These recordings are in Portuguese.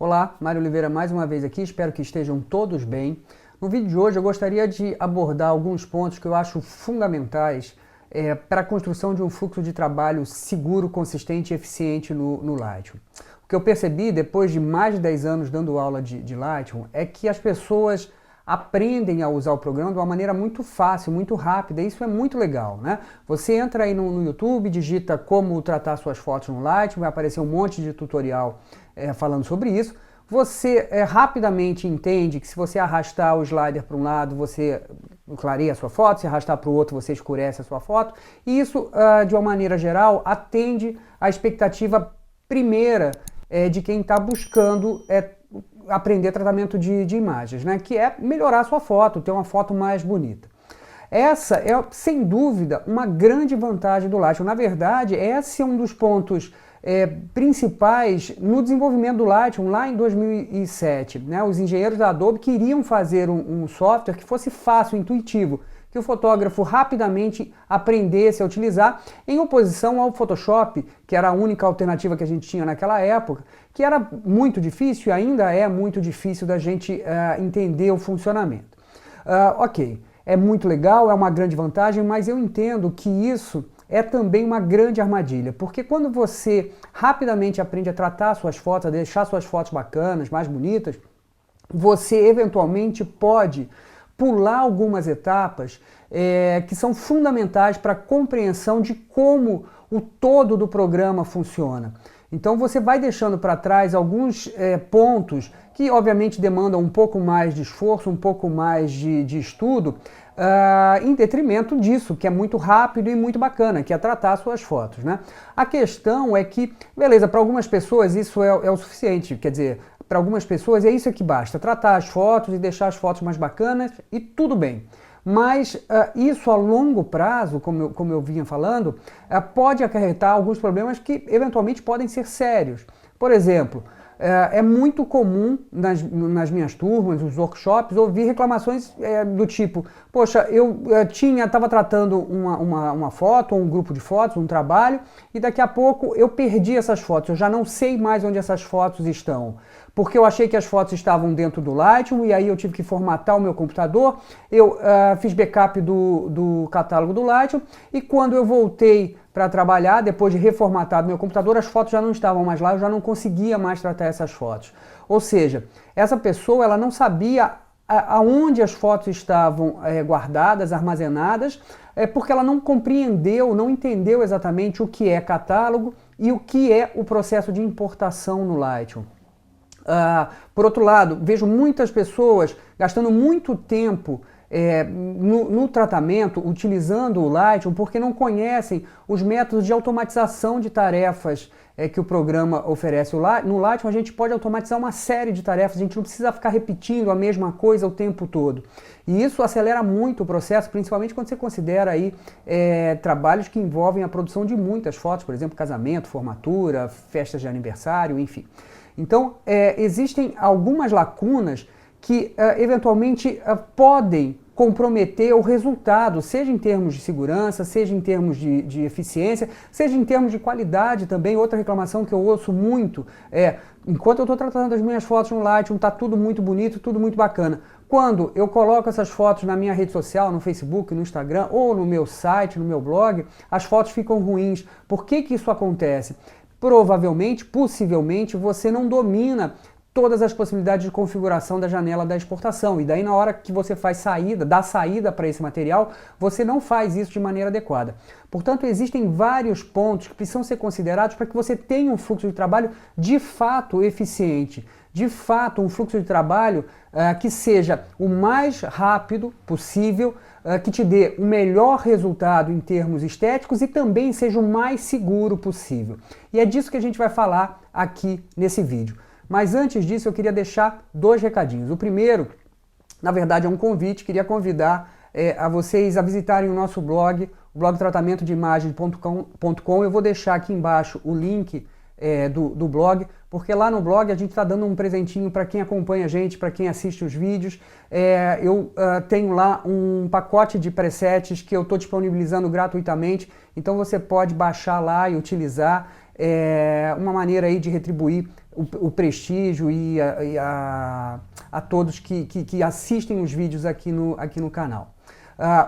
Olá, Mário Oliveira mais uma vez aqui, espero que estejam todos bem. No vídeo de hoje eu gostaria de abordar alguns pontos que eu acho fundamentais para a construção de um fluxo de trabalho seguro, consistente e eficiente no Lightroom. O que eu percebi depois de mais de 10 anos dando aula de Lightroom é que as pessoas aprendem a usar o programa de uma maneira muito fácil, muito rápida, e isso é muito legal, né? Você entra aí no YouTube, digita como tratar suas fotos no Lightroom, vai aparecer um monte de tutorial falando sobre isso. Você rapidamente entende que se você arrastar o slider para um lado, você clareia a sua foto, se arrastar para o outro, você escurece a sua foto, e isso, de uma maneira geral, atende à expectativa primeira de quem está buscando aprender tratamento de imagens, né? Que é melhorar a sua foto, ter uma foto mais bonita. Essa é, sem dúvida, uma grande vantagem do Lightroom. Na verdade, esse é um dos pontos principais no desenvolvimento do Lightroom lá em 2007. Né? Os engenheiros da Adobe queriam fazer um software que fosse fácil, intuitivo, que o fotógrafo rapidamente aprendesse a utilizar, em oposição ao Photoshop, que era a única alternativa que a gente tinha naquela época, que era muito difícil e ainda é muito difícil da gente entender o funcionamento. Ok, é muito legal, é uma grande vantagem, mas eu entendo que isso é também uma grande armadilha, porque quando você rapidamente aprende a tratar suas fotos, a deixar suas fotos bacanas, mais bonitas, você eventualmente pode pular algumas etapas que são fundamentais para a compreensão de como o todo do programa funciona. Então você vai deixando para trás alguns pontos que obviamente demandam um pouco mais de esforço, um pouco mais de estudo, em detrimento disso, que é muito rápido e muito bacana, que é tratar suas fotos, né? A questão é que, beleza, para algumas pessoas isso é o suficiente, quer dizer, para algumas pessoas é isso que basta, tratar as fotos e deixar as fotos mais bacanas e tudo bem. Mas isso a longo prazo, como eu vinha falando, pode acarretar alguns problemas que eventualmente podem ser sérios. Por exemplo, é muito comum nas minhas turmas, nos workshops, ouvir reclamações do tipo: poxa, eu estava tratando uma foto, ou um grupo de fotos, um trabalho, e daqui a pouco eu perdi essas fotos, eu já não sei mais onde essas fotos estão. Porque eu achei que as fotos estavam dentro do Lightroom e aí eu tive que formatar o meu computador, eu fiz backup do catálogo do Lightroom e quando eu voltei para trabalhar, depois de reformatar o meu computador, as fotos já não estavam mais lá, eu já não conseguia mais tratar essas fotos. Ou seja, essa pessoa ela não sabia aonde as fotos estavam guardadas, armazenadas, porque ela não compreendeu, não entendeu exatamente o que é catálogo e o que é o processo de importação no Lightroom. Por outro lado, vejo muitas pessoas gastando muito tempo no tratamento, utilizando o Lightroom, porque não conhecem os métodos de automatização de tarefas que o programa oferece. No Lightroom a gente pode automatizar uma série de tarefas, a gente não precisa ficar repetindo a mesma coisa o tempo todo. E isso acelera muito o processo, principalmente quando você considera aí trabalhos que envolvem a produção de muitas fotos, por exemplo, casamento, formatura, festas de aniversário, enfim. Então, existem algumas lacunas que eventualmente podem comprometer o resultado, seja em termos de segurança, seja em termos de eficiência, seja em termos de qualidade também. Outra reclamação que eu ouço muito enquanto eu estou tratando as minhas fotos no Lightroom, está tudo muito bonito, tudo muito bacana. Quando eu coloco essas fotos na minha rede social, no Facebook, no Instagram ou no meu site, no meu blog, as fotos ficam ruins. Por que isso acontece? Provavelmente, possivelmente, você não domina todas as possibilidades de configuração da janela da exportação. E daí, na hora que você faz dá saída para esse material, você não faz isso de maneira adequada. Portanto, existem vários pontos que precisam ser considerados para que você tenha um fluxo de trabalho de fato eficiente. De fato, um fluxo de trabalho que seja o mais rápido possível, que te dê o melhor resultado em termos estéticos e também seja o mais seguro possível. E é disso que a gente vai falar aqui nesse vídeo. Mas antes disso eu queria deixar dois recadinhos. O primeiro, na verdade, é um convite, queria convidar a vocês a visitarem o nosso blog, o blog tratamentodeimagem.com. Eu vou deixar aqui embaixo o link do blog, porque lá no blog a gente está dando um presentinho para quem acompanha a gente, para quem assiste os vídeos. Eu tenho lá um pacote de presets que eu estou disponibilizando gratuitamente, então você pode baixar lá e utilizar uma maneira aí de retribuir o prestígio a todos que assistem os vídeos aqui no canal.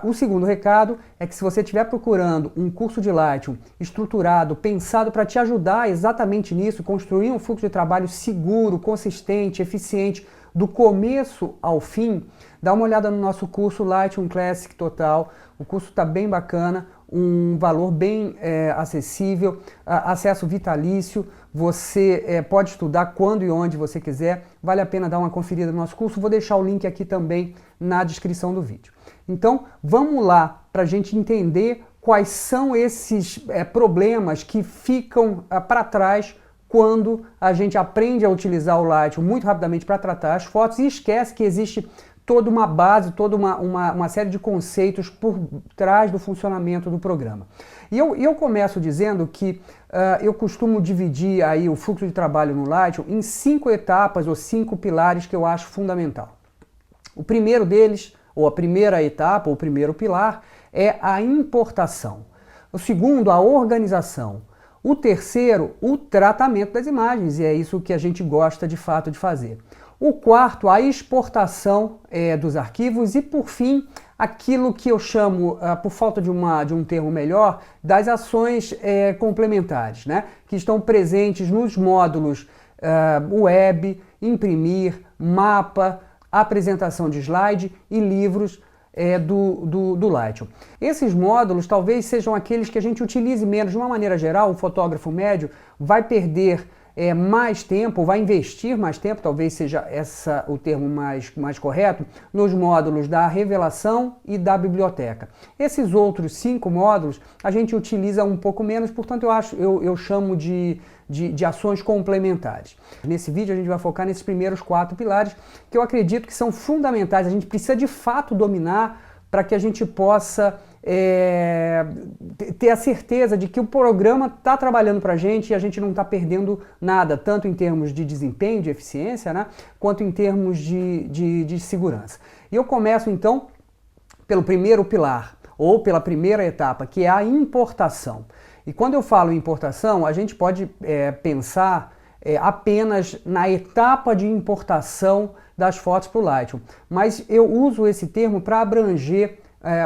O segundo recado é que se você estiver procurando um curso de Lightroom estruturado, pensado para te ajudar exatamente nisso, construir um fluxo de trabalho seguro, consistente, eficiente, do começo ao fim, dá uma olhada no nosso curso Lightroom Classic Total. O curso está bem bacana, um valor bem acessível, acesso vitalício, você pode estudar quando e onde você quiser, vale a pena dar uma conferida no nosso curso, vou deixar o link aqui também na descrição do vídeo. Então, vamos lá para a gente entender quais são esses problemas que ficam para trás quando a gente aprende a utilizar o Lightroom muito rapidamente para tratar as fotos e esquece que existe toda uma base, toda uma série de conceitos por trás do funcionamento do programa. E eu começo dizendo que eu costumo dividir aí o fluxo de trabalho no Lightroom em 5 etapas ou 5 pilares que eu acho fundamental. O primeiro deles, ou a primeira etapa, ou o primeiro pilar, é a importação. O segundo, a organização. O terceiro, o tratamento das imagens, e é isso que a gente gosta de fato de fazer. O quarto, a exportação dos arquivos e, por fim, aquilo que eu chamo, por falta de um termo melhor, das ações complementares, né? Que estão presentes nos módulos web, imprimir, mapa, apresentação de slide e livros do Lightroom. Esses módulos talvez sejam aqueles que a gente utilize menos. De uma maneira geral, o fotógrafo médio vai perder mais tempo, vai investir mais tempo, talvez seja o termo mais correto, nos módulos da revelação e da biblioteca. Esses outros 5 módulos a gente utiliza um pouco menos, portanto eu chamo de ações complementares. Nesse vídeo a gente vai focar nesses primeiros 4 pilares que eu acredito que são fundamentais, a gente precisa de fato dominar para que a gente possa ter a certeza de que o programa está trabalhando para a gente e a gente não está perdendo nada, tanto em termos de desempenho, de eficiência, né, quanto em termos de segurança. E eu começo então pelo primeiro pilar, ou pela primeira etapa, que é a importação. E quando eu falo importação, a gente pode pensar apenas na etapa de importação das fotos para o Lightroom, mas eu uso esse termo para abranger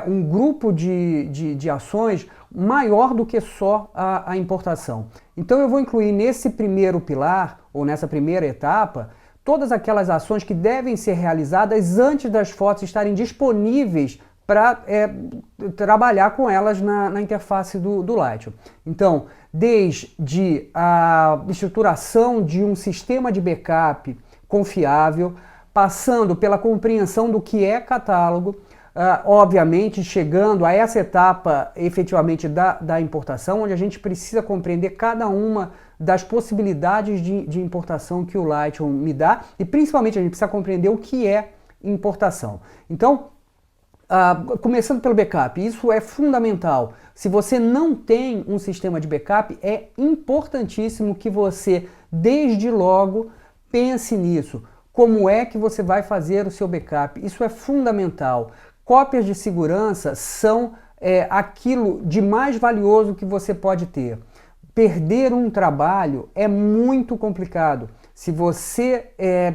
um grupo de ações maior do que só a importação. Então eu vou incluir nesse primeiro pilar, ou nessa primeira etapa, todas aquelas ações que devem ser realizadas antes das fotos estarem disponíveis para trabalhar com elas na interface do Lightroom. Então, desde a estruturação de um sistema de backup confiável, passando pela compreensão do que é catálogo, obviamente chegando a essa etapa efetivamente da importação, onde a gente precisa compreender cada uma das possibilidades de importação que o Lightroom me dá e principalmente a gente precisa compreender o que é importação. Então, começando pelo backup, isso é fundamental. Se você não tem um sistema de backup, é importantíssimo que você, desde logo, pense nisso. Como é que você vai fazer o seu backup? Isso é fundamental. Cópias de segurança são aquilo de mais valioso que você pode ter. Perder um trabalho é muito complicado. Se você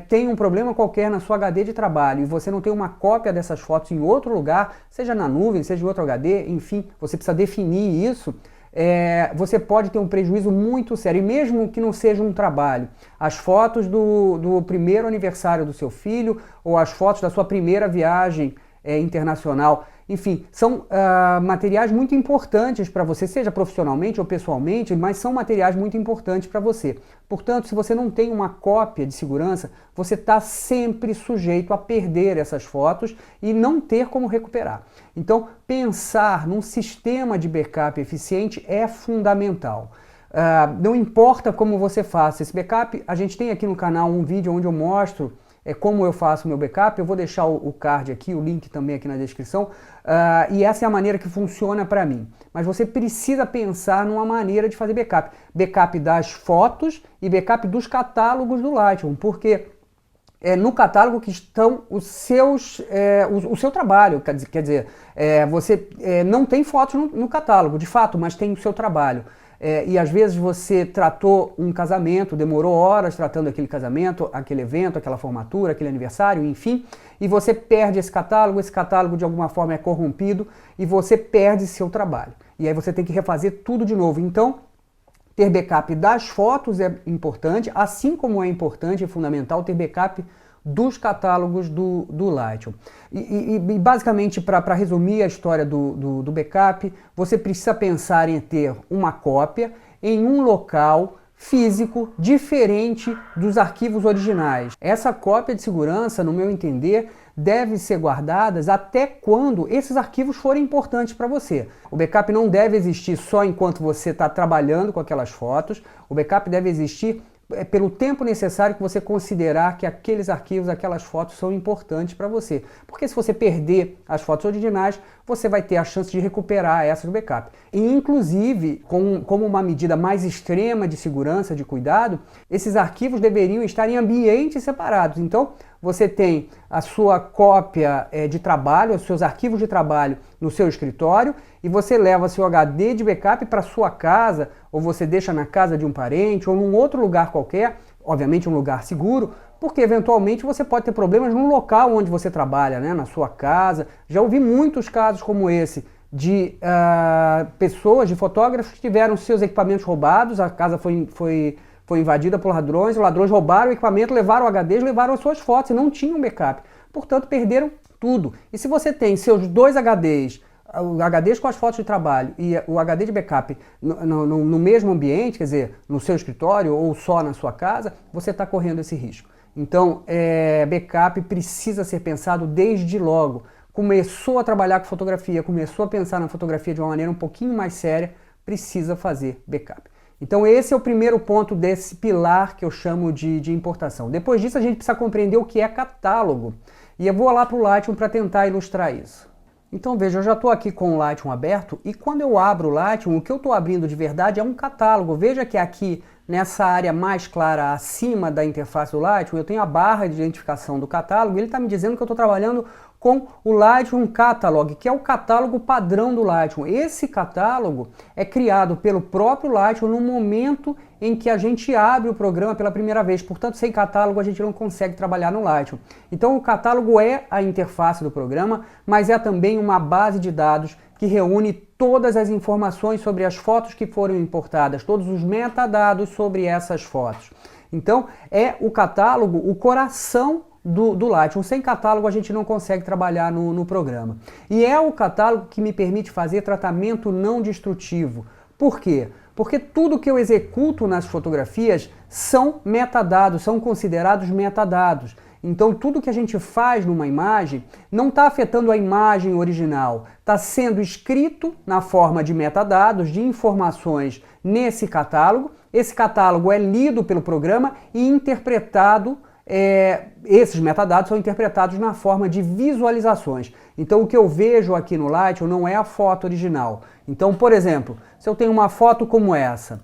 tem um problema qualquer na sua HD de trabalho e você não tem uma cópia dessas fotos em outro lugar, seja na nuvem, seja em outro HD, enfim, você precisa definir isso, você pode ter um prejuízo muito sério. E mesmo que não seja um trabalho, as fotos do primeiro aniversário do seu filho ou as fotos da sua primeira viagem internacional, enfim, são materiais muito importantes para você, seja profissionalmente ou pessoalmente, mas são materiais muito importantes para você. Portanto, se você não tem uma cópia de segurança, você está sempre sujeito a perder essas fotos e não ter como recuperar. Então, pensar num sistema de backup eficiente é fundamental. Não importa como você faça esse backup, a gente tem aqui no canal um vídeo onde eu mostro como eu faço o meu backup. Eu vou deixar o card aqui, o link também aqui na descrição, e essa é a maneira que funciona para mim. Mas você precisa pensar numa maneira de fazer backup. Backup das fotos e backup dos catálogos do Lightroom, porque no catálogo que estão os seus, o seu trabalho, quer dizer, você não tem fotos no catálogo, de fato, mas tem o seu trabalho. e às vezes você tratou um casamento, demorou horas tratando aquele casamento, aquele evento, aquela formatura, aquele aniversário, enfim, e você perde esse catálogo de alguma forma é corrompido e você perde seu trabalho. E aí você tem que refazer tudo de novo. Então, ter backup das fotos é importante, assim como é importante e fundamental ter backup dos catálogos do Lightroom. E basicamente, para resumir a história do backup, você precisa pensar em ter uma cópia em um local físico diferente dos arquivos originais. Essa cópia de segurança, no meu entender, deve ser guardadas até quando esses arquivos forem importantes para você. O backup não deve existir só enquanto você está trabalhando com aquelas fotos, o backup deve existir pelo tempo necessário que você considerar que aqueles arquivos, aquelas fotos são importantes para você. Porque se você perder as fotos originais, você vai ter a chance de recuperar essas do backup. E inclusive, como uma medida mais extrema de segurança, de cuidado, esses arquivos deveriam estar em ambientes separados. Então, você tem a sua cópia de trabalho, os seus arquivos de trabalho no seu escritório e você leva seu HD de backup para sua casa, ou você deixa na casa de um parente ou num outro lugar qualquer, obviamente um lugar seguro, porque eventualmente você pode ter problemas no local onde você trabalha, né, na sua casa. Já ouvi muitos casos como esse de pessoas, de fotógrafos que tiveram seus equipamentos roubados, a casa foi invadida por ladrões, os ladrões roubaram o equipamento, levaram o HD, levaram as suas fotos e não tinham backup. Portanto, perderam tudo. E se você tem seus dois HDs, o HDs com as fotos de trabalho e o HD de backup no mesmo ambiente, quer dizer, no seu escritório ou só na sua casa, você está correndo esse risco. Então, backup precisa ser pensado desde logo. Começou a trabalhar com fotografia, começou a pensar na fotografia de uma maneira um pouquinho mais séria, precisa fazer backup. Então esse é o primeiro ponto desse pilar que eu chamo de importação. Depois disso a gente precisa compreender o que é catálogo. E eu vou lá para o Lightroom para tentar ilustrar isso. Então veja, eu já estou aqui com o Lightroom aberto e quando eu abro o Lightroom, o que eu estou abrindo de verdade é um catálogo. Veja que aqui nessa área mais clara acima da interface do Lightroom, eu tenho a barra de identificação do catálogo e ele está me dizendo que eu estou trabalhando com o Lightroom Catalog, que é o catálogo padrão do Lightroom. Esse catálogo é criado pelo próprio Lightroom no momento em que a gente abre o programa pela primeira vez. Portanto, sem catálogo a gente não consegue trabalhar no Lightroom. Então o catálogo é a interface do programa, mas é também uma base de dados que reúne todas as informações sobre as fotos que foram importadas, todos os metadados sobre essas fotos. Então é o catálogo, o coração do Lightroom. Sem catálogo a gente não consegue trabalhar no programa. E é o catálogo que me permite fazer tratamento não destrutivo. Por quê? Porque tudo que eu executo nas fotografias são metadados, são considerados metadados. Então tudo que a gente faz numa imagem não está afetando a imagem original, está sendo escrito na forma de metadados, de informações nesse catálogo. Esse catálogo é lido pelo programa e interpretado. Esses metadados são interpretados na forma de visualizações. Então o que eu vejo aqui no Lightroom não é a foto original. Então, por exemplo, se eu tenho uma foto como essa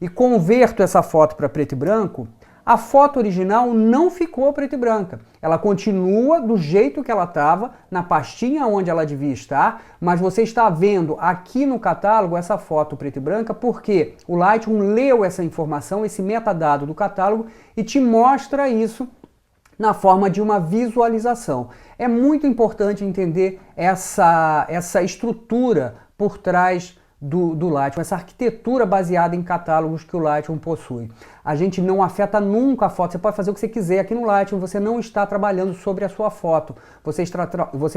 e converto essa foto para preto e branco, a foto original não ficou preta e branca. Ela continua do jeito que ela estava, na pastinha onde ela devia estar, mas você está vendo aqui no catálogo essa foto preta e branca porque o Lightroom leu essa informação, esse metadado do catálogo e te mostra isso na forma de uma visualização. É muito importante entender essa estrutura por trás do Lightroom, essa arquitetura baseada em catálogos que o Lightroom possui. A gente não afeta nunca a foto, você pode fazer o que você quiser aqui no Lightroom, você não está trabalhando sobre a sua foto, você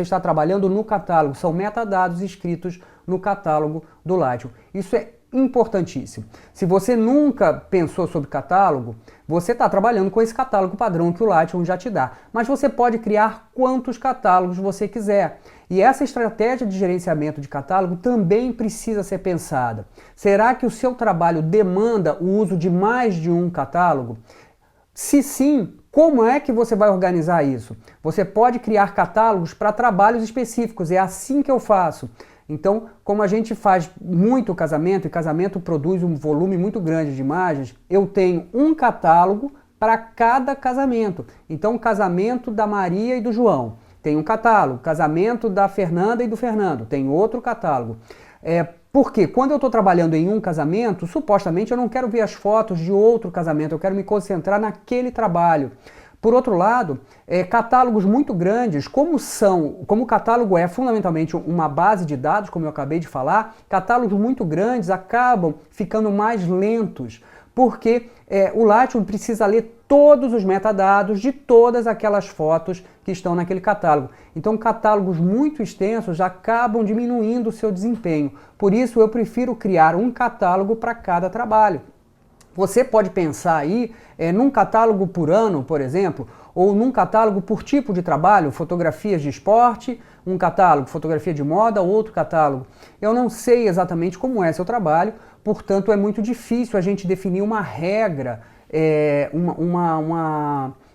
está trabalhando no catálogo, são metadados escritos no catálogo do Lightroom. Isso é importantíssimo. Se você nunca pensou sobre catálogo, você está trabalhando com esse catálogo padrão que o Lightroom já te dá. Mas você pode criar quantos catálogos você quiser. E essa estratégia de gerenciamento de catálogo também precisa ser pensada. Será que o seu trabalho demanda o uso de mais de um catálogo? Se sim, como é que você vai organizar isso? Você pode criar catálogos para trabalhos específicos, é assim que eu faço. Então, como a gente faz muito casamento, e casamento produz um volume muito grande de imagens, eu tenho um catálogo para cada casamento. Então, o casamento da Maria e do João tem um catálogo, casamento da Fernanda e do Fernando tem outro catálogo. Porque quando eu estou trabalhando em um casamento, supostamente eu não quero ver as fotos de outro casamento, eu quero me concentrar naquele trabalho. Por outro lado, catálogos muito grandes, como o catálogo é fundamentalmente uma base de dados, como eu acabei de falar, catálogos muito grandes acabam ficando mais lentos, porque o Lightroom precisa ler todos os metadados de todas aquelas fotos que estão naquele catálogo. Então, catálogos muito extensos acabam diminuindo o seu desempenho. Por isso, eu prefiro criar um catálogo para cada trabalho. Você pode pensar aí num catálogo por ano, por exemplo, ou num catálogo por tipo de trabalho, fotografias de esporte, um catálogo, fotografia de moda, outro catálogo. Eu não sei exatamente como é seu trabalho, portanto é muito difícil a gente definir uma regra,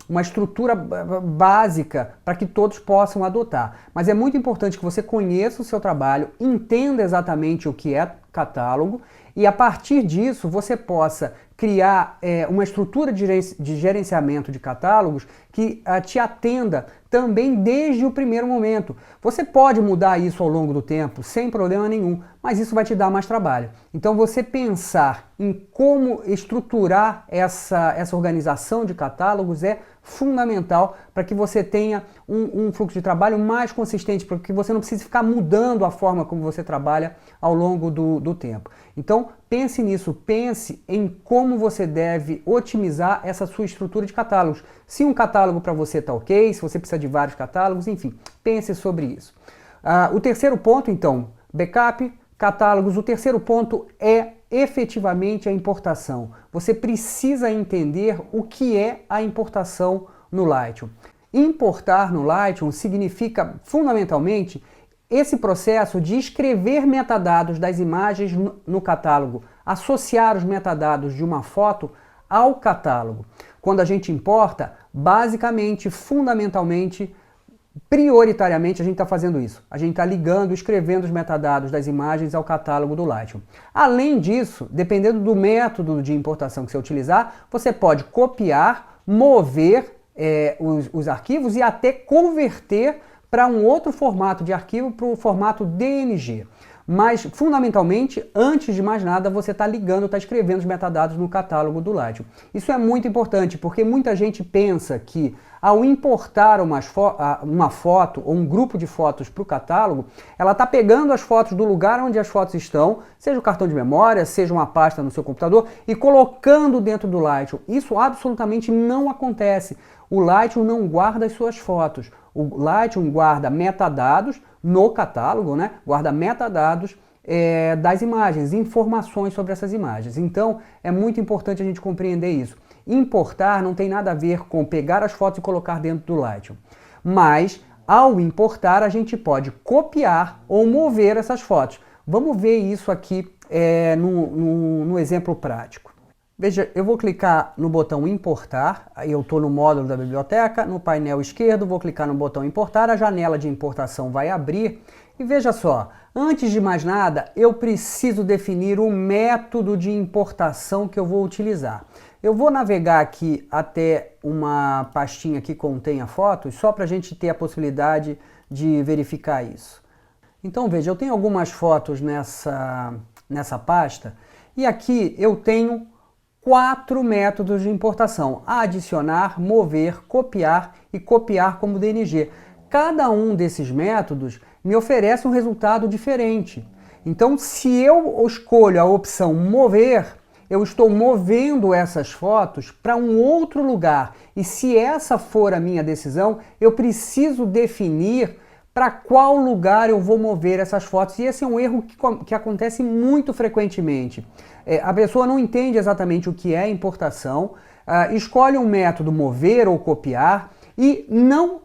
uma estrutura básica para que todos possam adotar. Mas é muito importante que você conheça o seu trabalho, entenda exatamente o que é catálogo e a partir disso você possa criar uma estrutura de gerenciamento de catálogos que te atenda também desde o primeiro momento. Você pode mudar isso ao longo do tempo, sem problema nenhum, mas isso vai te dar mais trabalho. Então você pensar em como estruturar essa organização de catálogos é fundamental para que você tenha um fluxo de trabalho mais consistente, para que você não precise ficar mudando a forma como você trabalha ao longo do tempo. Então pense nisso, pense em como você deve otimizar essa sua estrutura de catálogos. Se um catálogo para você está ok, se você precisa de vários catálogos, enfim, pense sobre isso. O terceiro ponto, então, backup, catálogos. O terceiro ponto é efetivamente a importação. Você precisa entender o que é a importação no Lightroom. Importar no Lightroom significa, fundamentalmente, esse processo de escrever metadados das imagens no catálogo, associar os metadados de uma foto ao catálogo. Quando a gente importa, basicamente, fundamentalmente, prioritariamente a gente está fazendo isso. A gente está ligando, escrevendo os metadados das imagens ao catálogo do Lightroom. Além disso, dependendo do método de importação que você utilizar, você pode copiar, mover os arquivos e até converter para um outro formato de arquivo, para o formato DNG. Mas, fundamentalmente, antes de mais nada, você está ligando, está escrevendo os metadados no catálogo do Lightroom. Isso é muito importante, porque muita gente pensa que, ao importar uma foto ou um grupo de fotos para o catálogo, ela está pegando as fotos do lugar onde as fotos estão, seja o cartão de memória, seja uma pasta no seu computador, e colocando dentro do Lightroom. Isso absolutamente não acontece. O Lightroom não guarda as suas fotos. O Lightroom guarda metadados no catálogo, né? Guarda metadados das imagens, informações sobre essas imagens. Então, é muito importante a gente compreender isso. Importar não tem nada a ver com pegar as fotos e colocar dentro do Lightroom. Mas, ao importar, a gente pode copiar ou mover essas fotos. Vamos ver isso aqui no exemplo prático. Veja, eu vou clicar no botão importar, aí eu estou no módulo da biblioteca, no painel esquerdo, vou clicar no botão importar, a janela de importação vai abrir e veja só, antes de mais nada, eu preciso definir o método de importação que eu vou utilizar. Eu vou navegar aqui até uma pastinha que contenha fotos, só para a gente ter a possibilidade de verificar isso. Então veja, eu tenho algumas fotos nessa pasta e aqui eu tenho 4 métodos de importação: adicionar, mover, copiar e copiar como DNG. Cada um desses métodos me oferece um resultado diferente. Então, se eu escolho a opção mover, eu estou movendo essas fotos para um outro lugar. E se essa for a minha decisão, eu preciso definir para qual lugar eu vou mover essas fotos. E esse é um erro que acontece muito frequentemente. A pessoa não entende exatamente o que é importação, escolhe um método mover ou copiar e não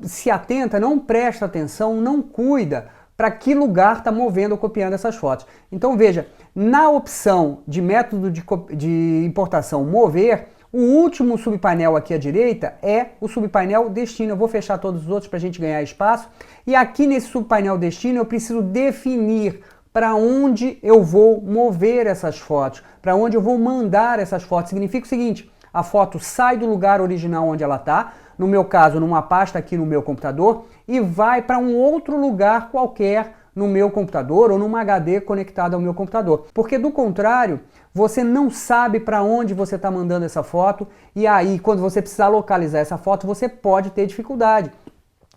se atenta, não presta atenção, não cuida para que lugar está movendo ou copiando essas fotos. Então veja, na opção de método de importação mover, o último subpainel aqui à direita é o subpainel destino. Eu vou fechar todos os outros para a gente ganhar espaço. E aqui nesse subpainel destino eu preciso definir para onde eu vou mover essas fotos, para onde eu vou mandar essas fotos. Significa o seguinte: a foto sai do lugar original onde ela está, no meu caso numa pasta aqui no meu computador, e vai para um outro lugar qualquer no meu computador ou numa HD conectada ao meu computador. Porque do contrário, você não sabe para onde você está mandando essa foto e aí quando você precisar localizar essa foto, você pode ter dificuldade.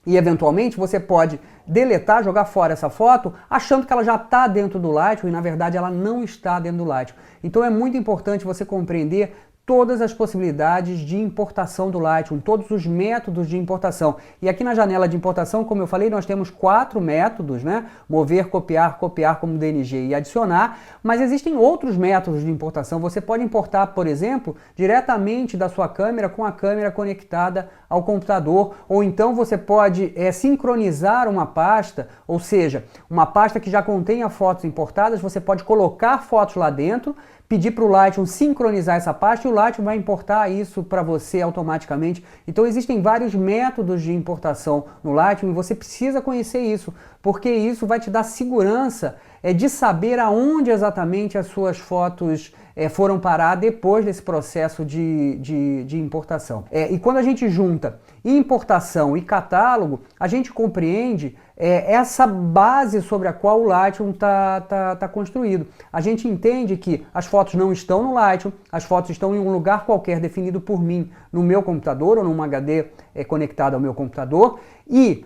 E eventualmente você pode deletar, jogar fora essa foto, achando que ela já está dentro do Lightroom e na verdade ela não está dentro do Lightroom. Então é muito importante você compreender todas as possibilidades de importação do Lightroom, todos os métodos de importação. E aqui na janela de importação, como eu falei, nós temos 4 métodos, né? Mover, copiar, copiar como DNG e adicionar, mas existem outros métodos de importação. Você pode importar, por exemplo, diretamente da sua câmera com a câmera conectada ao computador, ou então você pode sincronizar uma pasta, ou seja, uma pasta que já contenha fotos importadas, você pode colocar fotos lá dentro, pedir para o Lightroom sincronizar essa pasta e o Lightroom vai importar isso para você automaticamente. Então existem vários métodos de importação no Lightroom e você precisa conhecer isso, porque isso vai te dar segurança de saber aonde exatamente as suas fotos foram parar depois desse processo de importação. E quando a gente junta importação e catálogo, a gente compreende essa base sobre a qual o Lightroom está construído. A gente entende que as fotos não estão no Lightroom, as fotos estão em um lugar qualquer definido por mim no meu computador ou num HD conectado ao meu computador e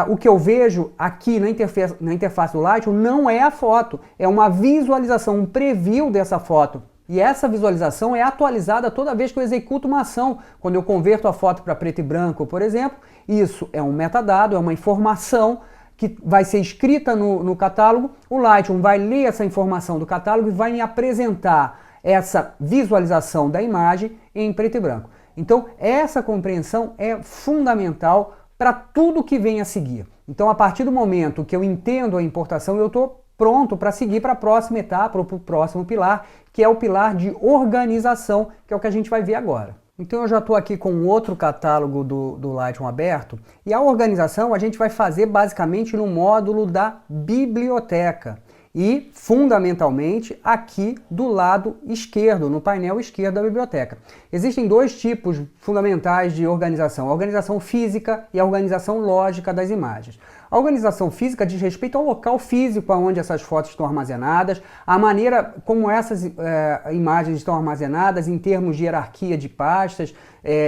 o que eu vejo aqui na interface do Lightroom não é a foto, é uma visualização, um preview dessa foto. E essa visualização é atualizada toda vez que eu executo uma ação. Quando eu converto a foto para preto e branco, por exemplo, isso é um metadado, é uma informação que vai ser escrita no catálogo. O Lightroom vai ler essa informação do catálogo e vai me apresentar essa visualização da imagem em preto e branco. Então, essa compreensão é fundamental para tudo que vem a seguir. Então, a partir do momento que eu entendo a importação, eu estou pronto para seguir para a próxima etapa, ou para o próximo pilar, que é o pilar de organização, que é o que a gente vai ver agora. Então eu já estou aqui com outro catálogo do Lightroom aberto, e a organização a gente vai fazer basicamente no módulo da biblioteca. E, fundamentalmente, aqui do lado esquerdo, no painel esquerdo da biblioteca. Existem 2 tipos fundamentais de organização, a organização física e a organização lógica das imagens. A organização física diz respeito ao local físico onde essas fotos estão armazenadas, a maneira como essas imagens estão armazenadas em termos de hierarquia de pastas,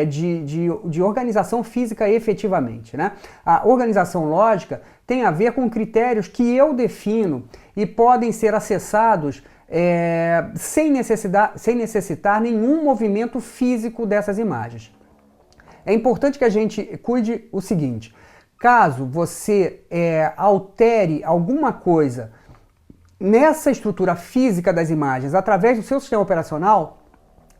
de organização física efetivamente, né? A organização lógica tem a ver com critérios que eu defino e podem ser acessados sem necessitar nenhum movimento físico dessas imagens. É importante que a gente cuide o seguinte: caso você altere alguma coisa nessa estrutura física das imagens através do seu sistema operacional,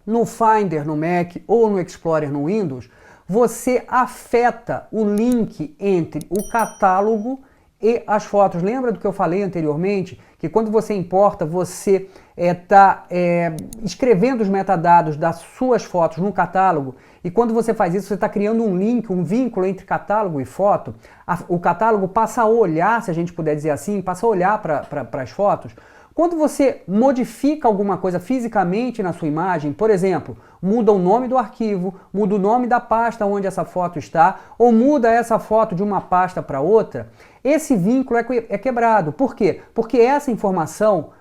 no Finder no Mac ou no Explorer no Windows, você afeta o link entre o catálogo e as fotos. Lembra do que eu falei anteriormente? Que quando você importa, você está escrevendo os metadados das suas fotos no catálogo, e quando você faz isso, você está criando um link, um vínculo entre catálogo e foto. O catálogo passa a olhar, se a gente puder dizer assim, passa a olhar para as fotos. Quando você modifica alguma coisa fisicamente na sua imagem, por exemplo, muda o nome do arquivo, muda o nome da pasta onde essa foto está, ou muda essa foto de uma pasta para outra, esse vínculo é quebrado. Por quê? Porque essa informação,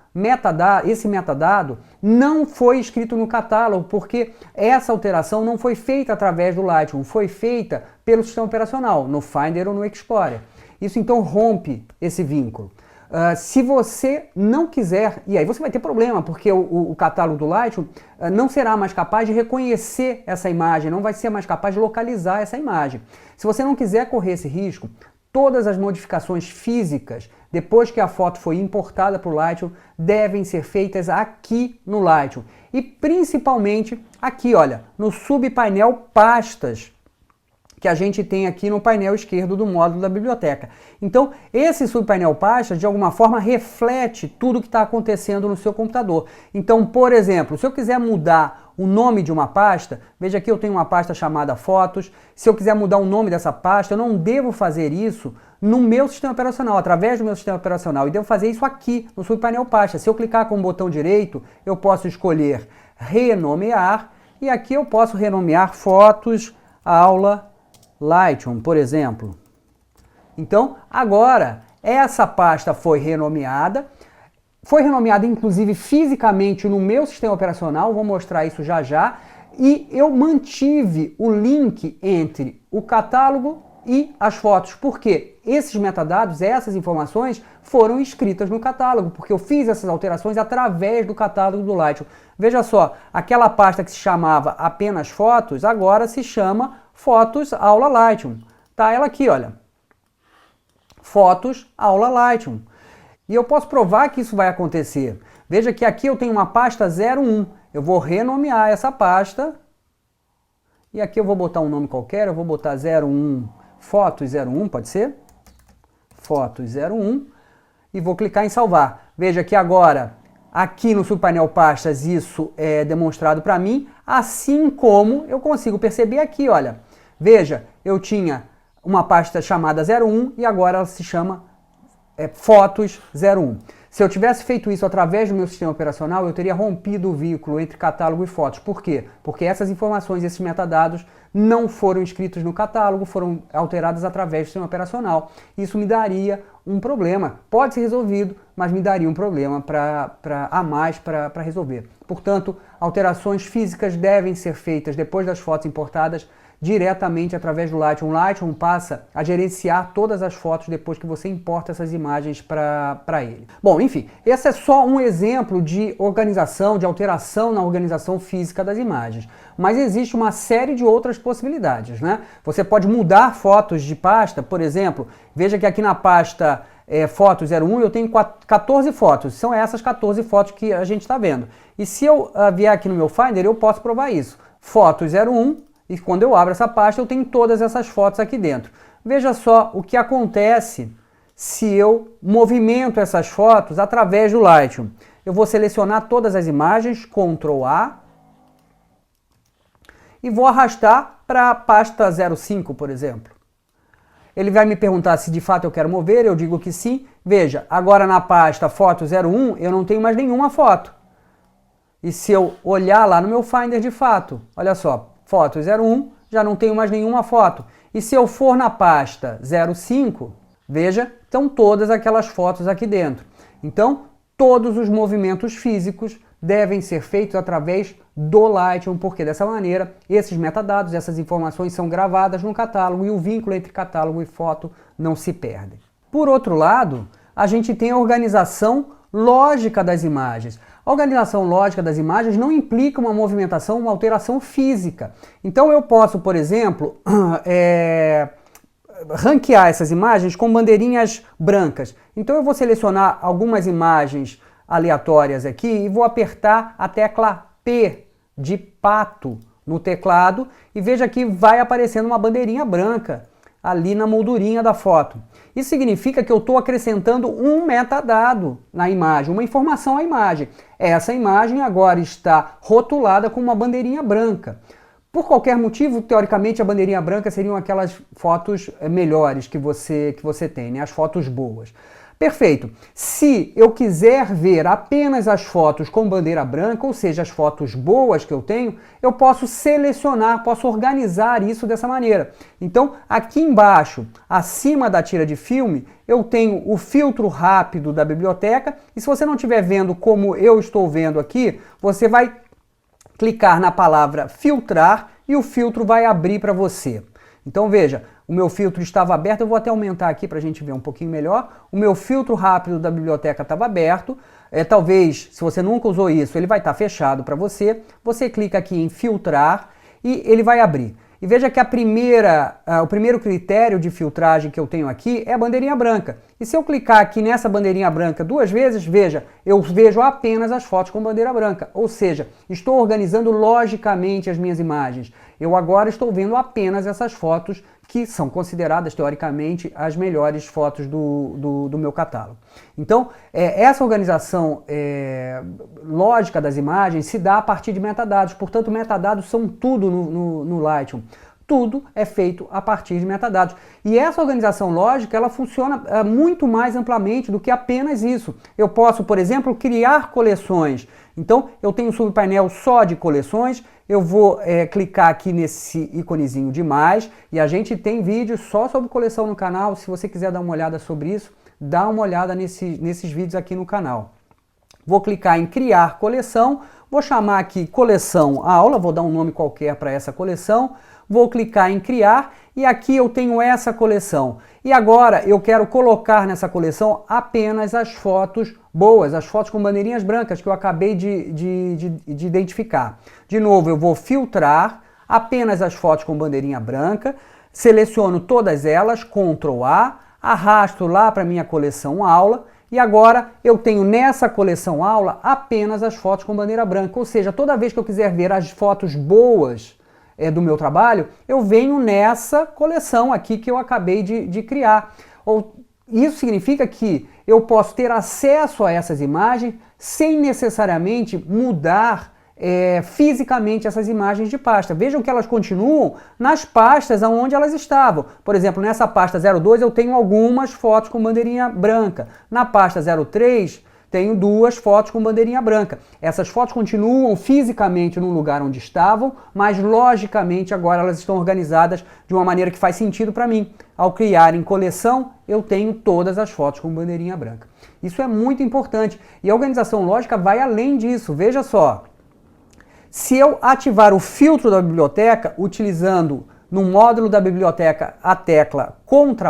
esse metadado, não foi escrito no catálogo, porque essa alteração não foi feita através do Lightroom, foi feita pelo sistema operacional, no Finder ou no Explorer. Isso então rompe esse vínculo. Se você não quiser, e aí você vai ter problema, porque o catálogo do Lightroom não será mais capaz de reconhecer essa imagem, não vai ser mais capaz de localizar essa imagem. Se você não quiser correr esse risco, todas as modificações físicas, depois que a foto foi importada para o Lightroom, devem ser feitas aqui no Lightroom. E principalmente aqui, olha, no subpainel pastas, que a gente tem aqui no painel esquerdo do módulo da biblioteca. Então, esse subpainel pastas, de alguma forma, reflete tudo o que está acontecendo no seu computador. Então, por exemplo, se eu quiser mudar o nome de uma pasta, veja aqui eu tenho uma pasta chamada Fotos, se eu quiser mudar o nome dessa pasta, eu não devo fazer isso no meu sistema operacional, através do meu sistema operacional, e devo fazer isso aqui, no subpainel pastas. Se eu clicar com o botão direito, eu posso escolher renomear, e aqui eu posso renomear Fotos, Aula, Lightroom, por exemplo. Então, agora, essa pasta foi renomeada inclusive fisicamente no meu sistema operacional, vou mostrar isso já já, e eu mantive o link entre o catálogo e as fotos, porque esses metadados, essas informações foram escritas no catálogo, porque eu fiz essas alterações através do catálogo do Lightroom. Veja só, aquela pasta que se chamava apenas fotos, agora se chama Fotos Aula Lightroom. Tá ela aqui, olha. Fotos Aula Lightroom. E eu posso provar que isso vai acontecer. Veja que aqui eu tenho uma pasta 01. Eu vou renomear essa pasta. E aqui eu vou botar um nome qualquer, eu vou botar 01, Fotos 01, pode ser? Fotos 01. E vou clicar em salvar. Veja que agora, aqui no subpainel pastas, isso é demonstrado para mim, assim como eu consigo perceber aqui, olha. Veja, eu tinha uma pasta chamada 01 e agora ela se chama Fotos 01. Se eu tivesse feito isso através do meu sistema operacional, eu teria rompido o vínculo entre catálogo e fotos. Por quê? Porque essas informações, esses metadados, não foram inscritos no catálogo, foram alteradas através do sistema operacional. Isso me daria um problema. Pode ser resolvido, mas me daria um problema a mais para resolver. Portanto, alterações físicas devem ser feitas depois das fotos importadas diretamente através do Lightroom. O Lightroom passa a gerenciar todas as fotos depois que você importa essas imagens para ele. Bom, enfim, esse é só um exemplo de organização, de alteração na organização física das imagens. Mas existe uma série de outras possibilidades, né? Você pode mudar fotos de pasta, por exemplo, veja que aqui na pasta Fotos 01 eu tenho 14 fotos, são essas 14 fotos que a gente está vendo. E se eu vier aqui no meu Finder, eu posso provar isso. Fotos 01, e quando eu abro essa pasta, eu tenho todas essas fotos aqui dentro. Veja só o que acontece se eu movimento essas fotos através do Lightroom. Eu vou selecionar todas as imagens, Ctrl A, e vou arrastar para a pasta 05, por exemplo. Ele vai me perguntar se de fato eu quero mover, eu digo que sim. Veja, agora na pasta Foto 01 eu não tenho mais nenhuma foto. E se eu olhar lá no meu Finder de fato, olha só, Foto 01, já não tenho mais nenhuma foto. E se eu for na pasta 05, veja, estão todas aquelas fotos aqui dentro. Então, todos os movimentos físicos devem ser feitos através do Lightroom, porque dessa maneira, esses metadados, essas informações são gravadas no catálogo e o vínculo entre catálogo e foto não se perde. Por outro lado, a gente tem a organização lógica das imagens. A organização lógica das imagens não implica uma movimentação, uma alteração física. Então eu posso, por exemplo, ranquear essas imagens com bandeirinhas brancas. Então eu vou selecionar algumas imagens aleatórias aqui e vou apertar a tecla P de pato no teclado e veja que vai aparecendo uma bandeirinha branca ali na moldurinha da foto. Isso significa que eu estou acrescentando um metadado na imagem, uma informação à imagem. Essa imagem agora está rotulada com uma bandeirinha branca. Por qualquer motivo, teoricamente, a bandeirinha branca seriam aquelas fotos melhores que você tem, né? As fotos boas. Perfeito. Se eu quiser ver apenas as fotos com bandeira branca, ou seja, as fotos boas que eu tenho, eu posso selecionar, posso organizar isso dessa maneira. Então, aqui embaixo, acima da tira de filme, eu tenho o filtro rápido da biblioteca, e se você não estiver vendo como eu estou vendo aqui, você vai clicar na palavra filtrar e o filtro vai abrir para você. Então veja, o meu filtro estava aberto, eu vou até aumentar aqui para a gente ver um pouquinho melhor. O meu filtro rápido da biblioteca estava aberto, talvez, se você nunca usou isso, ele vai estar fechado para você. Você clica aqui em filtrar e ele vai abrir. E veja que o primeiro critério de filtragem que eu tenho aqui é a bandeirinha branca. E se eu clicar aqui nessa bandeirinha branca duas vezes, veja, eu vejo apenas as fotos com bandeira branca. Ou seja, estou organizando logicamente as minhas imagens. Eu agora estou vendo apenas essas fotos que são consideradas, teoricamente, as melhores fotos do meu catálogo. Então, essa organização lógica das imagens se dá a partir de metadados. Portanto, metadados são tudo no Lightroom. Tudo é feito a partir de metadados. E essa organização lógica, ela funciona muito mais amplamente do que apenas isso. Eu posso, por exemplo, criar coleções. Então, eu tenho um subpainel só de coleções, eu vou clicar aqui nesse íconezinho de mais, e a gente tem vídeos só sobre coleção no canal. Se você quiser dar uma olhada sobre isso, dá uma olhada nesses vídeos aqui no canal. Vou clicar em criar coleção, vou chamar aqui coleção aula, vou dar um nome qualquer para essa coleção, vou clicar em criar e aqui eu tenho essa coleção. E agora eu quero colocar nessa coleção apenas as fotos boas, as fotos com bandeirinhas brancas que eu acabei de identificar. De novo, eu vou filtrar apenas as fotos com bandeirinha branca, seleciono todas elas, Ctrl A, arrasto lá para minha coleção aula, e agora eu tenho nessa coleção aula apenas as fotos com bandeira branca, ou seja, toda vez que eu quiser ver as fotos boas do meu trabalho, eu venho nessa coleção aqui que eu acabei de criar. Isso significa que eu posso ter acesso a essas imagens sem necessariamente mudar fisicamente essas imagens de pasta. Vejam que elas continuam nas pastas onde elas estavam. Por exemplo, nessa pasta 02 eu tenho algumas fotos com bandeirinha branca. Na pasta 03 tenho 2 fotos com bandeirinha branca. Essas fotos continuam fisicamente no lugar onde estavam, mas logicamente agora elas estão organizadas de uma maneira que faz sentido para mim. Ao criar em coleção, eu tenho todas as fotos com bandeirinha branca. Isso é muito importante. E a organização lógica vai além disso. Veja só. Se eu ativar o filtro da biblioteca, utilizando no módulo da biblioteca a tecla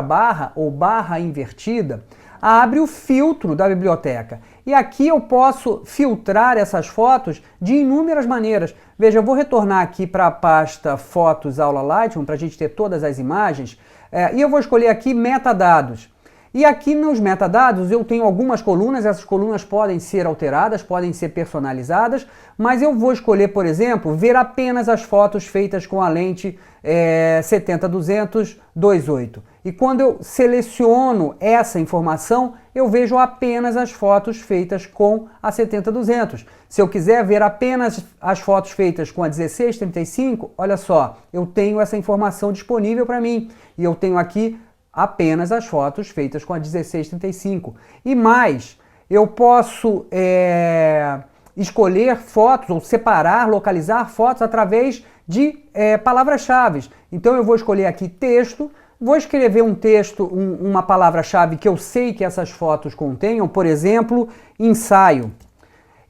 /barra ou barra invertida, abre o filtro da biblioteca. E aqui eu posso filtrar essas fotos de inúmeras maneiras. Veja, eu vou retornar aqui para a pasta Fotos Aula Lightroom, para a gente ter todas as imagens, e eu vou escolher aqui Metadados. E aqui nos metadados eu tenho algumas colunas, essas colunas podem ser alteradas, podem ser personalizadas, mas eu vou escolher, por exemplo, ver apenas as fotos feitas com a lente 70-200 2.8. E quando eu seleciono essa informação, eu vejo apenas as fotos feitas com a 70-200. Se eu quiser ver apenas as fotos feitas com a 16-35, olha só, eu tenho essa informação disponível para mim. E eu tenho aqui apenas as fotos feitas com a 16-35. E mais, eu posso escolher fotos ou separar, localizar fotos através de palavras-chave. Então eu vou escolher aqui texto, vou escrever um texto, uma palavra-chave que eu sei que essas fotos contenham, por exemplo, ensaio.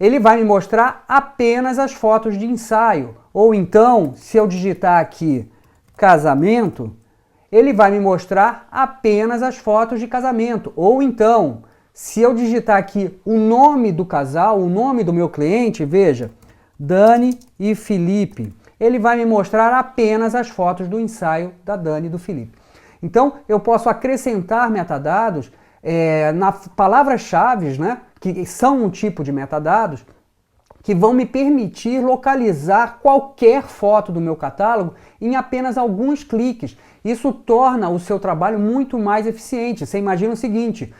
Ele vai me mostrar apenas as fotos de ensaio. Ou então, se eu digitar aqui casamento, ele vai me mostrar apenas as fotos de casamento. Ou então, se eu digitar aqui o nome do casal, o nome do meu cliente, veja, Dani e Felipe, ele vai me mostrar apenas as fotos do ensaio da Dani e do Felipe. Então, eu posso acrescentar metadados nas palavras-chave, né, que são um tipo de metadados, que vão me permitir localizar qualquer foto do meu catálogo em apenas alguns cliques. Isso torna o seu trabalho muito mais eficiente. Você imagina o seguinte,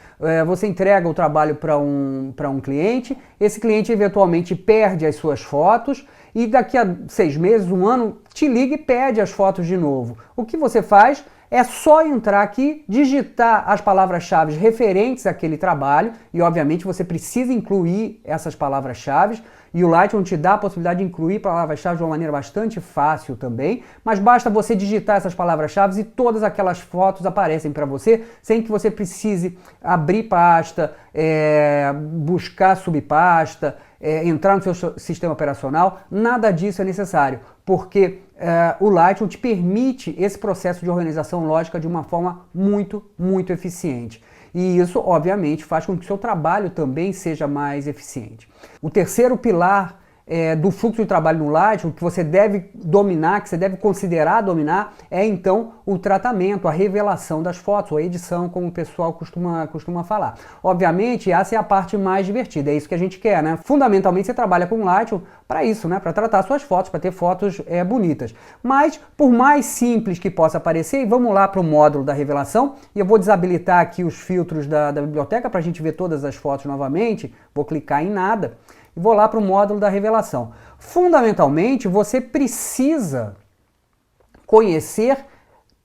você entrega o trabalho para um cliente, esse cliente eventualmente perde as suas fotos e daqui a 6 meses, 1 ano, te liga e pede as fotos de novo. O que você faz é só entrar aqui, digitar as palavras-chave referentes àquele trabalho e, obviamente, você precisa incluir essas palavras-chave e o Lightroom te dá a possibilidade de incluir palavras-chave de uma maneira bastante fácil também, mas basta você digitar essas palavras-chave e todas aquelas fotos aparecem para você sem que você precise abrir pasta, buscar subpasta, entrar no seu sistema operacional, nada disso é necessário, porque o Lightroom te permite esse processo de organização lógica de uma forma muito, muito eficiente. E isso, obviamente, faz com que o seu trabalho também seja mais eficiente. O terceiro pilar do fluxo de trabalho no Lightroom, que você deve dominar, que você deve considerar dominar, é então o tratamento, a revelação das fotos, ou a edição, como o pessoal costuma falar. Obviamente, essa é a parte mais divertida, é isso que a gente quer, né? Fundamentalmente, você trabalha com o Lightroom para isso, né? Para tratar suas fotos, para ter fotos bonitas. Mas, por mais simples que possa parecer, e vamos lá para o módulo da revelação, e eu vou desabilitar aqui os filtros da biblioteca para a gente ver todas as fotos novamente, vou clicar em nada, e vou lá para o módulo da revelação. Fundamentalmente, você precisa conhecer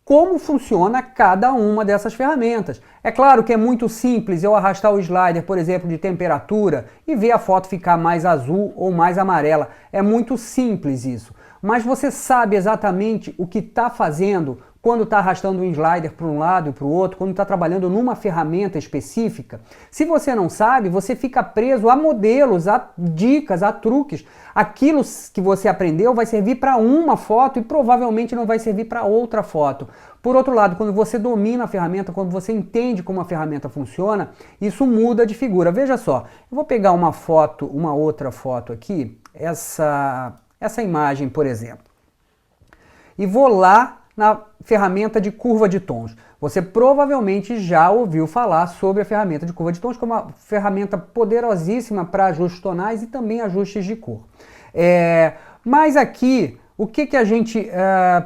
como funciona cada uma dessas ferramentas. É claro que é muito simples eu arrastar o slider, por exemplo, de temperatura e ver a foto ficar mais azul ou mais amarela. É muito simples isso. Mas você sabe exatamente o que está fazendo quando está arrastando um slider para um lado e para o outro, quando está trabalhando numa ferramenta específica. Se você não sabe, você fica preso a modelos, a dicas, a truques. Aquilo que você aprendeu vai servir para uma foto e provavelmente não vai servir para outra foto. Por outro lado, quando você domina a ferramenta, quando você entende como a ferramenta funciona, isso muda de figura. Veja só, eu vou pegar uma foto, uma outra foto aqui, essa imagem, por exemplo, e vou lá na ferramenta de curva de tons. Você provavelmente já ouviu falar sobre a ferramenta de curva de tons, que é uma ferramenta poderosíssima para ajustes tonais e também ajustes de cor. Mas aqui, o que a gente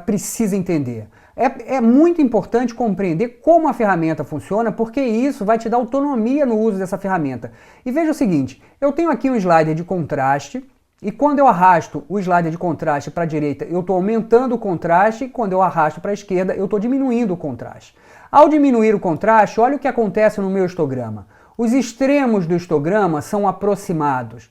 precisa entender? É muito importante compreender como a ferramenta funciona, porque isso vai te dar autonomia no uso dessa ferramenta. E veja o seguinte, eu tenho aqui um slider de contraste, e quando eu arrasto o slider de contraste para a direita, eu estou aumentando o contraste, e quando eu arrasto para a esquerda, eu estou diminuindo o contraste. Ao diminuir o contraste, olha o que acontece no meu histograma. Os extremos do histograma são aproximados.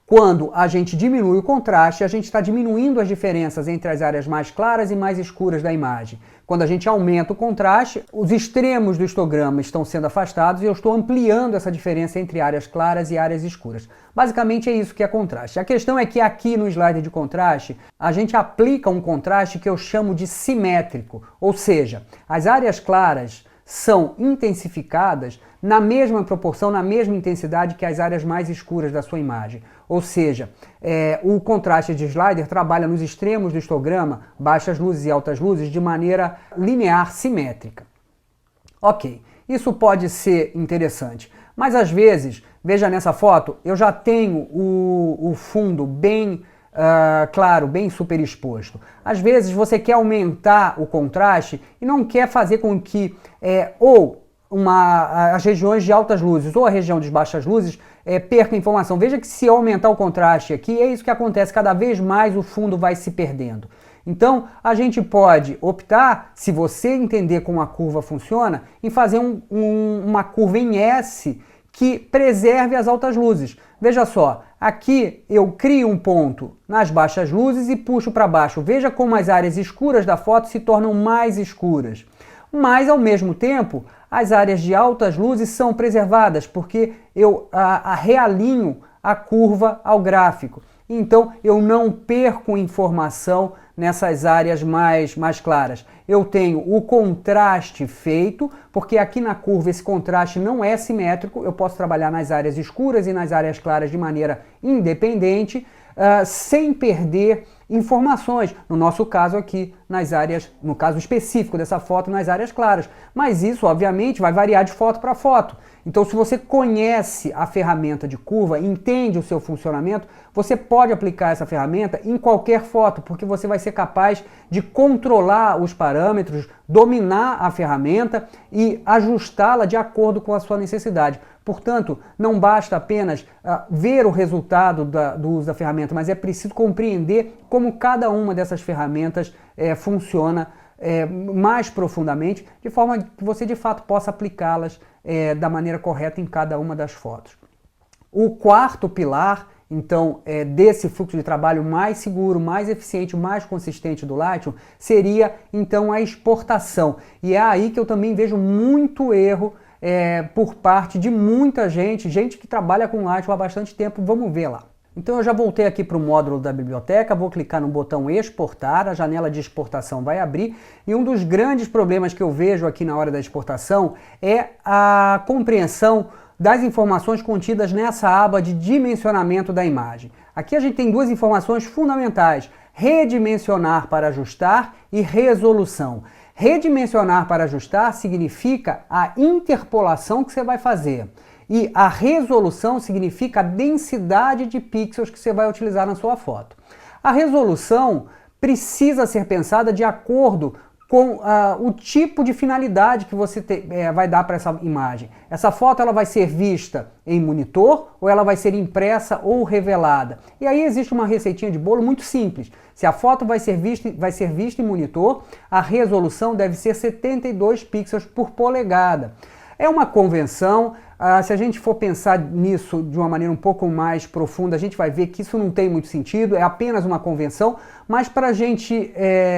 Quando a gente diminui o contraste, a gente está diminuindo as diferenças entre as áreas mais claras e mais escuras da imagem. Quando a gente aumenta o contraste, os extremos do histograma estão sendo afastados e eu estou ampliando essa diferença entre áreas claras e áreas escuras. Basicamente é isso que é contraste. A questão é que aqui no slider de contraste, a gente aplica um contraste que eu chamo de simétrico, ou seja, as áreas claras são intensificadas na mesma proporção, na mesma intensidade que as áreas mais escuras da sua imagem. Ou seja, o contraste de slider trabalha nos extremos do histograma, baixas luzes e altas luzes, de maneira linear, simétrica. Ok, isso pode ser interessante, mas às vezes, veja nessa foto, eu já tenho o fundo bem claro, bem superexposto. Às vezes você quer aumentar o contraste e não quer fazer com que as regiões de altas luzes ou a região de baixas luzes perca informação. Veja que se eu aumentar o contraste aqui, é isso que acontece, cada vez mais o fundo vai se perdendo. Então, a gente pode optar, se você entender como a curva funciona, em fazer uma curva em S que preserve as altas luzes. Veja só, aqui eu crio um ponto nas baixas luzes e puxo para baixo. Veja como as áreas escuras da foto se tornam mais escuras. Mas, ao mesmo tempo, as áreas de altas luzes são preservadas, porque eu realinho a curva ao gráfico. Então, eu não perco informação nessas áreas mais claras. Eu tenho o contraste feito, porque aqui na curva esse contraste não é simétrico, eu posso trabalhar nas áreas escuras e nas áreas claras de maneira independente, sem perder informações, no nosso caso aqui, nas áreas, no caso específico dessa foto, nas áreas claras. Mas isso, obviamente, vai variar de foto para foto. Então, se você conhece a ferramenta de curva, entende o seu funcionamento, você pode aplicar essa ferramenta em qualquer foto, porque você vai ser capaz de controlar os parâmetros, dominar a ferramenta e ajustá-la de acordo com a sua necessidade. Portanto, não basta apenas ver o resultado do uso da ferramenta, mas é preciso compreender como cada uma dessas ferramentas funciona mais profundamente, de forma que você de fato possa aplicá-las da maneira correta em cada uma das fotos. O quarto pilar, então, desse fluxo de trabalho mais seguro, mais eficiente, mais consistente do Lightroom, seria então a exportação. E é aí que eu também vejo muito erro por parte de muita gente que trabalha com Lightroom há bastante tempo. Vamos ver lá. Então eu já voltei aqui para o módulo da biblioteca, vou clicar no botão exportar, a janela de exportação vai abrir, e um dos grandes problemas que eu vejo aqui na hora da exportação é a compreensão das informações contidas nessa aba de dimensionamento da imagem. Aqui a gente tem duas informações fundamentais: redimensionar para ajustar e resolução. Redimensionar para ajustar significa a interpolação que você vai fazer. E a resolução significa a densidade de pixels que você vai utilizar na sua foto. A resolução precisa ser pensada de acordo com o tipo de finalidade que você vai dar para essa imagem. Essa foto ela vai ser vista em monitor ou ela vai ser impressa ou revelada. E aí existe uma receitinha de bolo muito simples. Se a foto vai ser vista em monitor, a resolução deve ser 72 pixels por polegada. É uma convenção, Se a gente for pensar nisso de uma maneira um pouco mais profunda, a gente vai ver que isso não tem muito sentido, é apenas uma convenção, mas para a gente,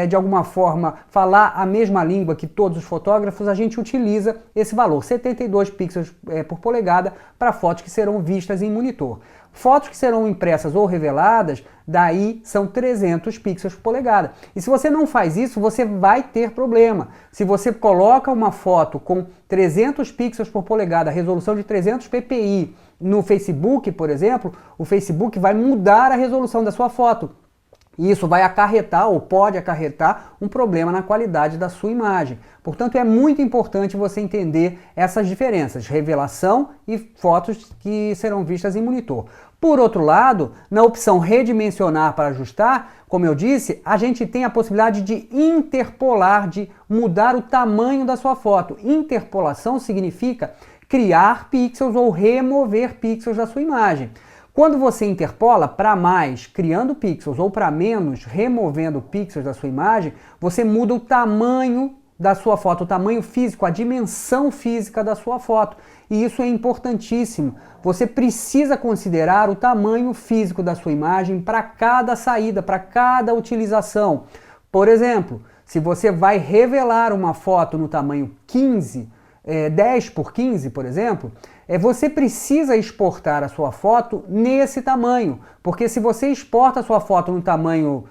de alguma forma, falar a mesma língua que todos os fotógrafos, a gente utiliza esse valor, 72 pixels por polegada, para fotos que serão vistas em monitor. Fotos que serão impressas ou reveladas, daí são 300 pixels por polegada. E se você não faz isso, você vai ter problema. Se você coloca uma foto com 300 pixels por polegada, resolução de 300 ppi no Facebook, por exemplo, o Facebook vai mudar a resolução da sua foto. E isso vai acarretar ou pode acarretar um problema na qualidade da sua imagem. Portanto, é muito importante você entender essas diferenças, revelação e fotos que serão vistas em monitor. Por outro lado, na opção redimensionar para ajustar, como eu disse, a gente tem a possibilidade de interpolar, de mudar o tamanho da sua foto. Interpolação significa criar pixels ou remover pixels da sua imagem. Quando você interpola para mais, criando pixels, ou para menos, removendo pixels da sua imagem, você muda o tamanho da sua foto, o tamanho físico, a dimensão física da sua foto. E isso é importantíssimo. Você precisa considerar o tamanho físico da sua imagem para cada saída, para cada utilização. Por exemplo, se você vai revelar uma foto no tamanho 15, 10 por 15, por exemplo, você precisa exportar a sua foto nesse tamanho, porque se você exporta a sua foto no tamanho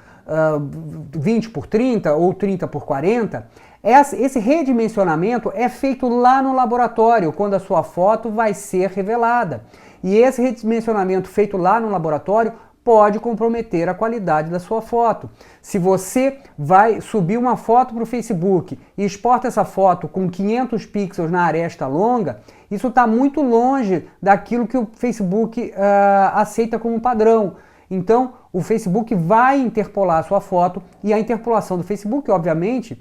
20 por 30 ou 30 por 40, esse redimensionamento é feito lá no laboratório, quando a sua foto vai ser revelada. E esse redimensionamento feito lá no laboratório pode comprometer a qualidade da sua foto. Se você vai subir uma foto para o Facebook e exporta essa foto com 500 pixels na aresta longa, isso está muito longe daquilo que o Facebook aceita como padrão. Então, o Facebook vai interpolar a sua foto e a interpolação do Facebook, obviamente,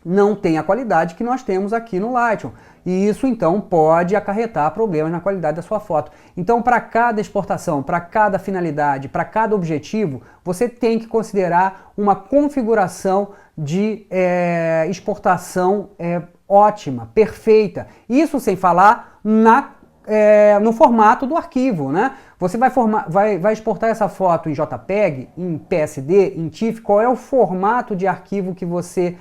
não tem a qualidade que nós temos aqui no Lightroom. E isso, então, pode acarretar problemas na qualidade da sua foto. Então, para cada exportação, para cada finalidade, para cada objetivo, você tem que considerar uma configuração de exportação ótima, perfeita. Isso sem falar no formato do arquivo, né? Você vai exportar essa foto em JPEG, em PSD, em TIFF, qual é o formato de arquivo que você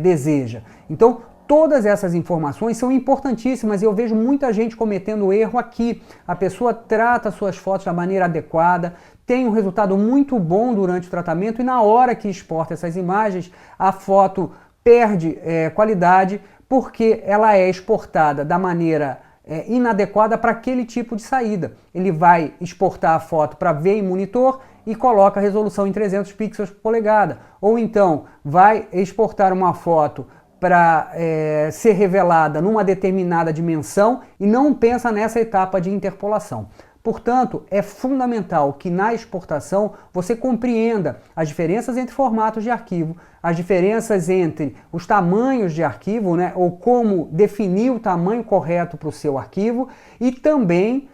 deseja. Então, todas essas informações são importantíssimas e eu vejo muita gente cometendo erro aqui. A pessoa trata suas fotos da maneira adequada, tem um resultado muito bom durante o tratamento e na hora que exporta essas imagens, a foto perde qualidade porque ela é exportada da maneira inadequada para aquele tipo de saída. Ele vai exportar a foto para ver em monitor e coloca a resolução em 300 pixels por polegada. Ou então vai exportar uma foto para ser revelada numa determinada dimensão e não pensa nessa etapa de interpolação. Portanto, é fundamental que na exportação você compreenda as diferenças entre formatos de arquivo, as diferenças entre os tamanhos de arquivo, né, ou como definir o tamanho correto para o seu arquivo e também,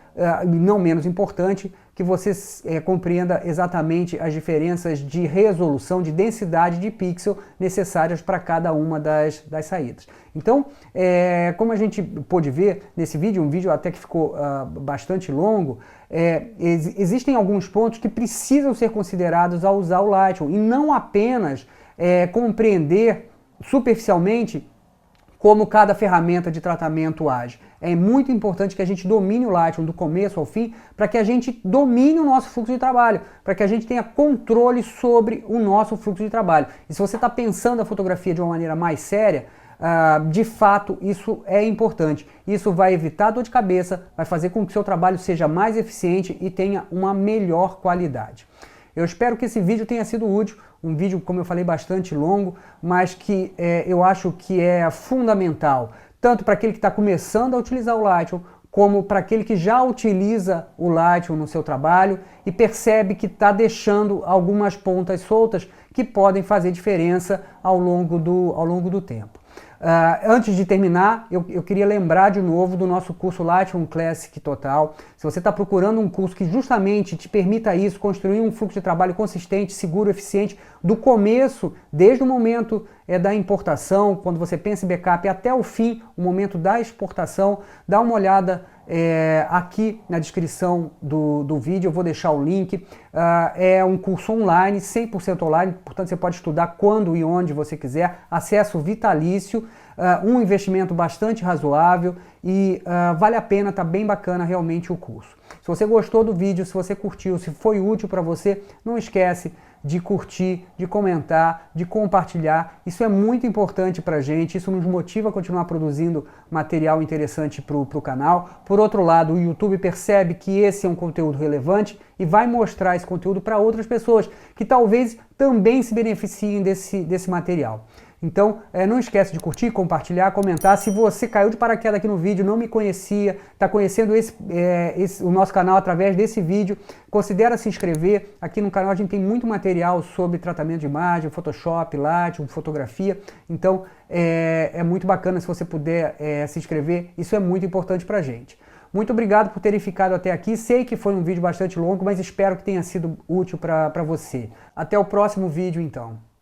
não menos importante, que você compreenda exatamente as diferenças de resolução, de densidade de pixel necessárias para cada uma das saídas. Então, como a gente pôde ver nesse vídeo, um vídeo até que ficou bastante longo, existem alguns pontos que precisam ser considerados ao usar o Lightroom e não apenas compreender superficialmente como cada ferramenta de tratamento age. É muito importante que a gente domine o Lightroom do começo ao fim, para que a gente domine o nosso fluxo de trabalho, para que a gente tenha controle sobre o nosso fluxo de trabalho. E se você está pensando a fotografia de uma maneira mais séria, de fato isso é importante. Isso vai evitar dor de cabeça, vai fazer com que o seu trabalho seja mais eficiente e tenha uma melhor qualidade. Eu espero que esse vídeo tenha sido útil, um vídeo, como eu falei, bastante longo, mas que eu acho que é fundamental, tanto para aquele que está começando a utilizar o Lightroom, como para aquele que já utiliza o Lightroom no seu trabalho e percebe que está deixando algumas pontas soltas que podem fazer diferença ao longo do tempo. Antes de terminar, eu queria lembrar de novo do nosso curso Lightroom Classic Total. Se você está procurando um curso que justamente te permita isso, construir um fluxo de trabalho consistente, seguro, eficiente, do começo, desde o momento da importação, quando você pensa em backup, até o fim, o momento da exportação, dá uma olhada aqui na descrição do vídeo eu vou deixar o link. É um curso online, 100% online, portanto você pode estudar quando e onde você quiser, acesso vitalício, um investimento bastante razoável e vale a pena, tá bem bacana realmente o curso. Se você gostou do vídeo, se você curtiu, se foi útil para você, não esquece de curtir, de comentar, de compartilhar. Isso é muito importante para a gente, isso nos motiva a continuar produzindo material interessante para o canal. Por outro lado, o YouTube percebe que esse é um conteúdo relevante e vai mostrar esse conteúdo para outras pessoas que talvez também se beneficiem desse material. Então, não esquece de curtir, compartilhar, comentar. Se você caiu de paraquedas aqui no vídeo, não me conhecia, está conhecendo o nosso canal através desse vídeo, considera se inscrever. Aqui no canal a gente tem muito material sobre tratamento de imagem, Photoshop, Lightroom, fotografia. Então, é muito bacana se você puder se inscrever. Isso é muito importante para a gente. Muito obrigado por terem ficado até aqui. Sei que foi um vídeo bastante longo, mas espero que tenha sido útil para você. Até o próximo vídeo, então.